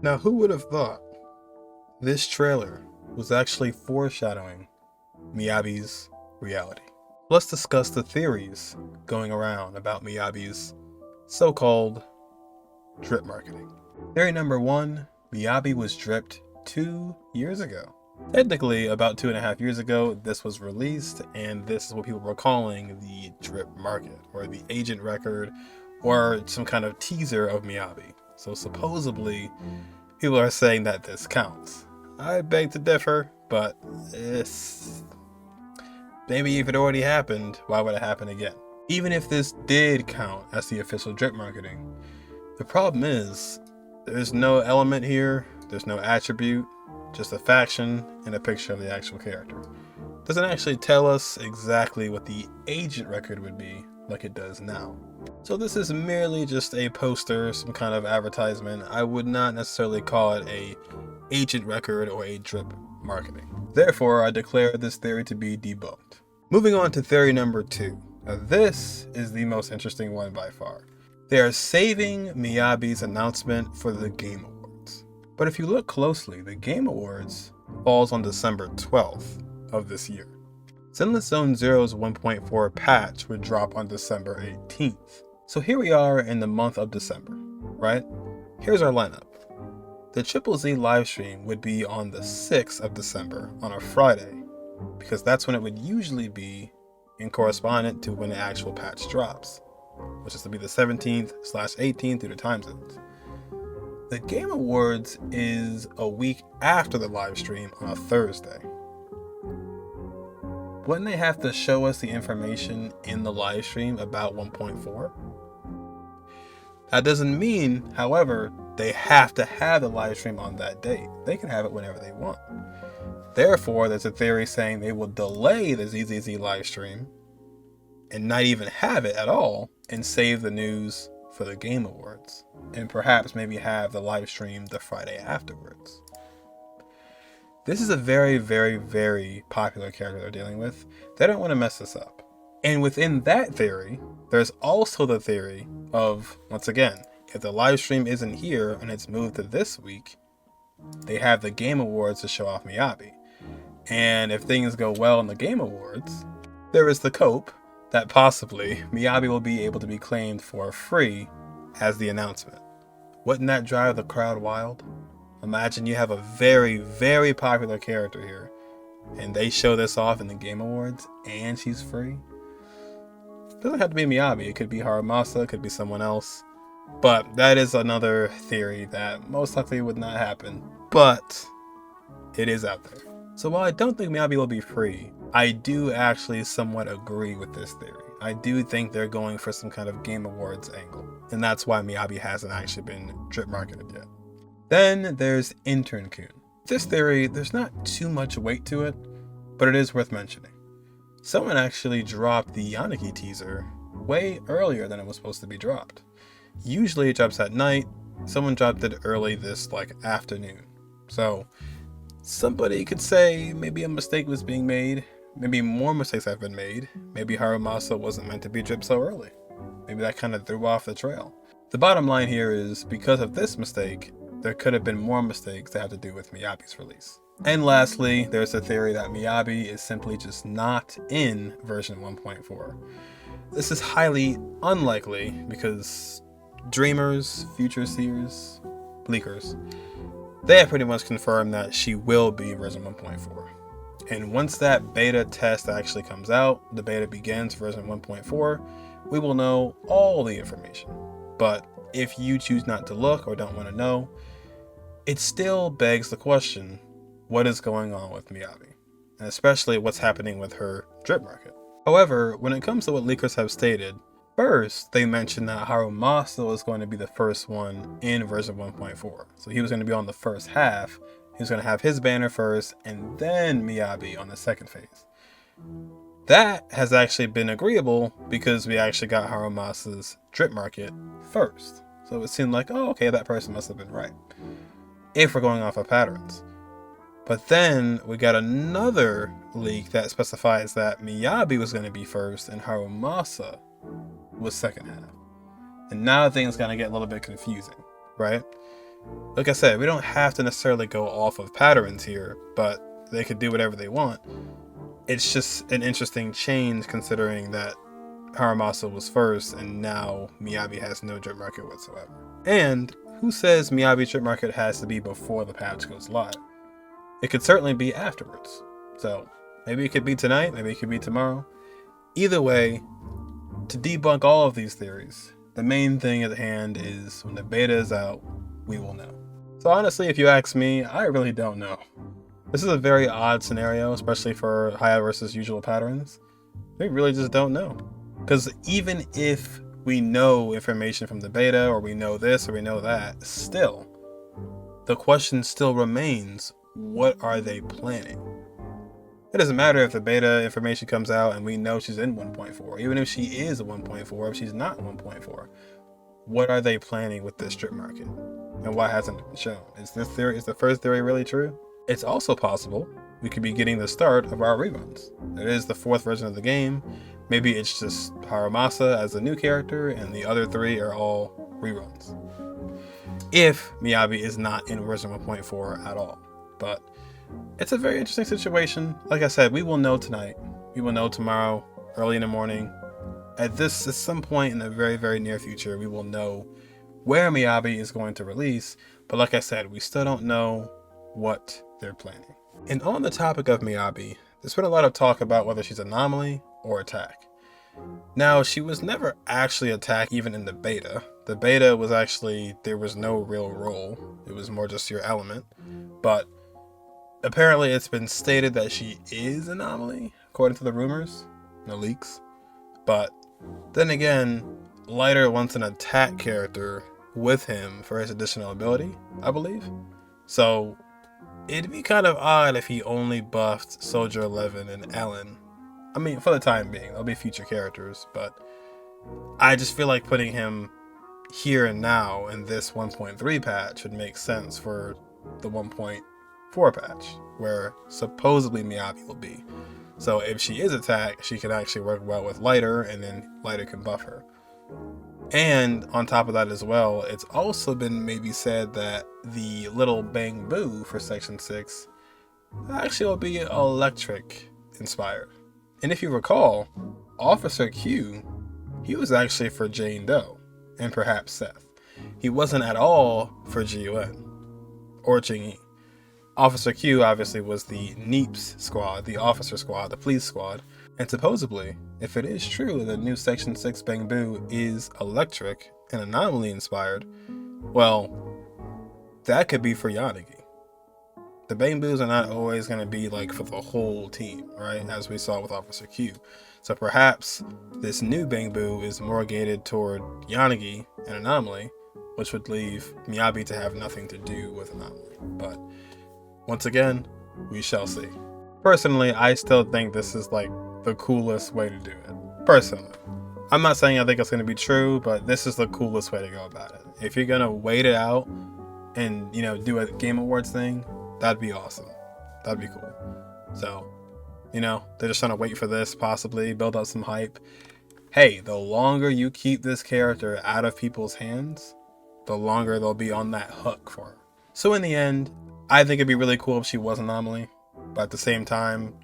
Now, who would have thought this trailer was actually foreshadowing Miyabi's reality? Let's discuss the theories going around about Miyabi's so-called drip marketing. Theory number one, Miyabi was dripped 2 years ago. Technically, about 2.5 years ago, this was released, and this is what people were calling the drip market, or the agent record, or some kind of teaser of Miyabi. So supposedly, people are saying that this counts. I beg to differ, but maybe if it already happened, why would it happen again? Even if this did count as the official drip marketing, the problem is there's no element here, there's no attribute, just a faction and a picture of the actual character. Doesn't actually tell us exactly what the agent record would be like it does now. So this is merely just a poster, some kind of advertisement. I would not necessarily call it a agent record or a drip marketing. Therefore, I declare this theory to be debunked. Moving on to theory number two. Now this is the most interesting one by far. They are saving Miyabi's announcement for the Game Awards. But if you look closely, the Game Awards falls on December 12th of this year. Zenless Zone Zero's 1.4 patch would drop on December 18th. So here we are in the month of December, right? Here's our lineup. The Triple Z livestream would be on the 6th of December on a Friday, because that's when it would usually be in correspondent to when the actual patch drops, which is to be the 17th/18th due to time zones. The Game Awards is a week after the live stream on a Thursday. Wouldn't they have to show us the information in the live stream about 1.4? That doesn't mean, however, they have to have the live stream on that date. They can have it whenever they want. Therefore, there's a theory saying they will delay the ZZZ live stream and not even have it at all and save the news for the Game Awards, and perhaps maybe have the live stream the Friday afterwards. This is a very, very, very popular character they're dealing with. They don't want to mess this up. And within that theory, there's also the theory of, once again, if the live stream isn't here and it's moved to this week, they have the Game Awards to show off Miyabi. And if things go well in the Game Awards, there is the cope that possibly Miyabi will be able to be claimed for free as the announcement. Wouldn't that drive the crowd wild? Imagine you have a very, very popular character here, and they show this off in the Game Awards, and she's free. It doesn't have to be Miyabi. It could be Harumasa, it could be someone else. But that is another theory that most likely would not happen, but it is out there. So while I don't think Miyabi will be free, I do actually somewhat agree with this theory. I do think they're going for some kind of Game Awards angle, and that's why Miyabi hasn't actually been drip marketed yet. Then there's Intern Kun. This theory, there's not too much weight to it, but it is worth mentioning. Someone actually dropped the Yanagi teaser way earlier than it was supposed to be dropped. Usually it drops at night. Someone dropped it early this afternoon. So somebody could say maybe a mistake was being made. Maybe more mistakes have been made. Maybe Harumasa wasn't meant to be dripped so early. Maybe that kind of threw off the trail. The bottom line here is, because of this mistake, there could have been more mistakes that have to do with Miyabi's release. And lastly, there's a theory that Miyabi is simply just not in version 1.4. This is highly unlikely because dreamers, future seers, leakers, they have pretty much confirmed that she will be version 1.4. And once that beta test actually comes out, the beta begins version 1.4, we will know all the information. But if you choose not to look or don't want to know, it still begs the question, what is going on with Miyabi? And especially what's happening with her drip market. However, when it comes to what leakers have stated, first they mentioned that Harumasa was going to be the first one in version 1.4. So he was going to be on the first half, he was going to have his banner first, and then Miyabi on the second phase. That has actually been agreeable because we actually got Harumasa's drip market first. So it seemed like, oh, okay, that person must have been right, if we're going off of patterns. But then we got another leak that specifies that Miyabi was going to be first and Harumasa was second half. And now things kind of get a little bit confusing, right? Like I said, we don't have to necessarily go off of patterns here, but they could do whatever they want. It's just an interesting change considering that Haramasa was first and now Miyabi has no drip market whatsoever. And who says Miyabi drip market has to be before the patch goes live? It could certainly be afterwards. So maybe it could be tonight, maybe it could be tomorrow. Either way, to debunk all of these theories, the main thing at hand is when the beta is out, we will know. So honestly, if you ask me, I really don't know. This is a very odd scenario, especially for high versus usual patterns. We really just don't know. Because even if we know information from the beta, or we know this, or we know that, still, the question still remains, what are they planning? It doesn't matter if the beta information comes out and we know she's in 1.4, even if she is a 1.4, if she's not 1.4. What are they planning with this strip market? And why hasn't it been shown? Is the first theory really true? It's also possible we could be getting the start of our reruns. It is the 4th version of the game. Maybe it's just Haramasa as a new character and the other 3 are all reruns. If Miyabi is not in version 1.4 at all. But it's a very interesting situation. Like I said, we will know tonight. We will know tomorrow, early in the morning. At some point in the very, very near future, we will know where Miyabi is going to release. But like I said, we still don't know what they're planning. And on the topic of Miyabi, there's been a lot of talk about whether she's anomaly or attack. Now, she was never actually attack even in the beta. The beta was actually, there was no real role. It was more just your element. But apparently it's been stated that she is anomaly, according to the rumors, the leaks. But then again, Lighter wants an attack character with him for his additional ability, I believe. So it'd be kind of odd if he only buffed Soldier 11 and Ellen. I mean, for the time being, there'll be future characters, but I just feel like putting him here and now in this 1.3 patch would make sense for the 1.4 patch, where supposedly Miyabi will be. So if she is attacked, she can actually work well with Lighter, and then Lighter can buff her. And on top of that as well, it's also been maybe said that the little Bang Boo for Section 6 actually will be electric inspired. And if you recall, Officer Q, he was actually for Jane Doe, and perhaps Seth. He wasn't at all for GUN, or Jing-E. Officer Q obviously was the NEEPS squad, the officer squad, the police squad. And supposedly, if it is true that the new Section 6 Bang Boo is electric and anomaly inspired, well, that could be for Yanagi. The Bang Boos are not always going to be like for the whole team, right? As we saw with Officer Q. So perhaps this new Bang Boo is more gated toward Yanagi and Anomaly, which would leave Miyabi to have nothing to do with Anomaly. But once again, we shall see. Personally, I still think this is like the coolest way to do it. Personally. I'm not saying I think it's going to be true, but this is the coolest way to go about it. If you're going to wait it out and, do a Game Awards thing, that'd be awesome. That'd be cool. So, they're just trying to wait for this, possibly build up some hype. Hey, the longer you keep this character out of people's hands, the longer they'll be on that hook for her. So in the end, I think it'd be really cool if she was Anomaly, but at the same time,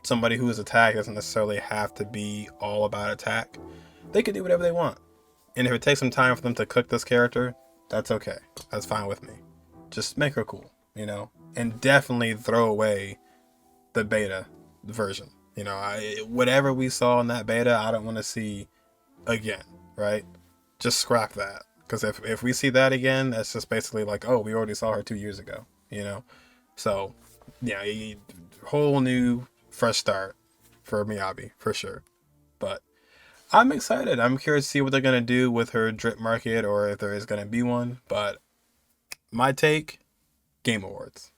somebody who is attack doesn't necessarily have to be all about attack. They can do whatever they want. And if it takes some time for them to cook this character, that's okay. That's fine with me. Just make her cool, and definitely throw away the beta version. Whatever we saw in that beta, I don't want to see again, right? Just scrap that. Because if we see that again, that's just basically like, oh, we already saw her 2 years ago, So, yeah, whole new, fresh start for Miyabi, for sure. But I'm excited. I'm curious to see what they're going to do with her drip market, or if there is going to be one. But my take, Game Awards.